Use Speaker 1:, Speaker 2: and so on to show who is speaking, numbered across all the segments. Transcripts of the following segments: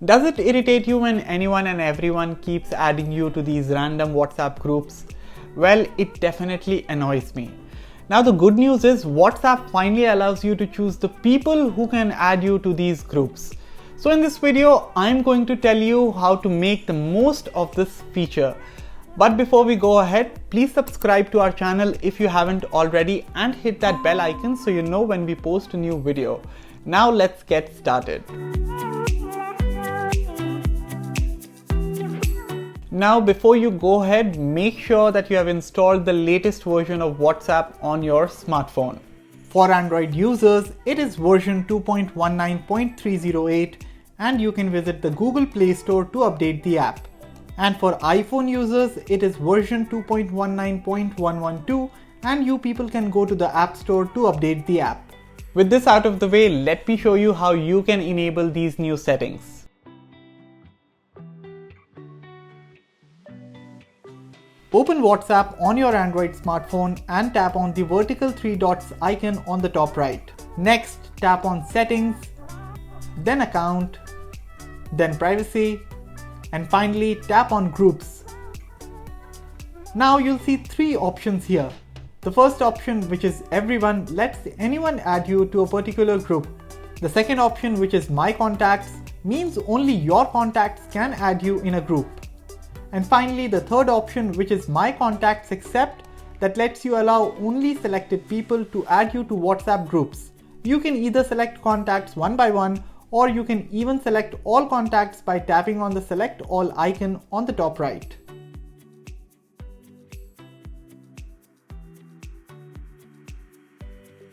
Speaker 1: Does it irritate you when anyone and everyone keeps adding you to these random WhatsApp groups? Well, it definitely annoys me. Now the good news is WhatsApp finally allows you to choose the people who can add you to these groups. So in this video, I'm going to tell you how to make the most of this feature. But before we go ahead, please subscribe to our channel if you haven't already and hit that bell icon so you know when we post a new video. Now let's get started. Now before you go ahead, make sure that you have installed the latest version of WhatsApp on your smartphone. For Android users, it is version 2.19.308 and you can visit the Google Play Store to update the app. And for iPhone users, it is version 2.19.112 and you people can go to the App Store to update the app. With this out of the way, let me show you how you can enable these new settings. Open WhatsApp on your Android smartphone and tap on the vertical 3 dots icon on the top right. Next, tap on Settings, then Account, then Privacy, and finally tap on Groups. Now you'll see three options here. The first option, which is Everyone, lets anyone add you to a particular group. The second option, which is My Contacts, means only your contacts can add you in a group. And finally, the third option, which is My Contacts Except, that lets you allow only selected people to add you to WhatsApp groups. You can either select contacts one by one, or you can even select all contacts by tapping on the Select All icon on the top right.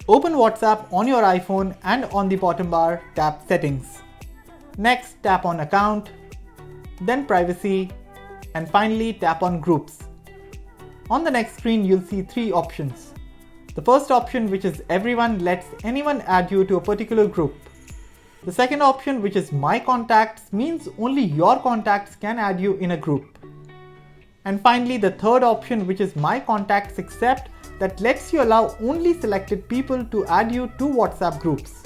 Speaker 1: Open WhatsApp on your iPhone and on the bottom bar, tap Settings. Next, tap on Account, then Privacy, and finally tap on Groups. On the next screen, you'll see three options. The first option, which is Everyone, lets anyone add you to a particular group. The second option, which is My Contacts, means only your contacts can add you in a group. And finally, the third option, which is My Contacts Except, that lets you allow only selected people to add you to WhatsApp groups.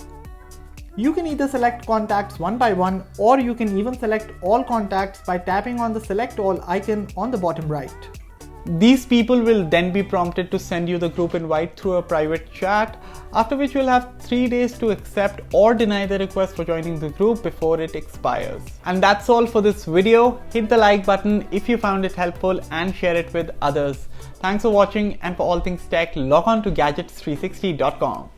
Speaker 1: You can either select contacts one by one, or you can even select all contacts by tapping on the Select All icon on the bottom right. These people will then be prompted to send you the group invite through a private chat, after which you'll have 3 days to accept or deny the request for joining the group before it expires. And that's all for this video. Hit the like button if you found it helpful and share it with others. Thanks for watching, and for all things tech, log on to gadgets360.com.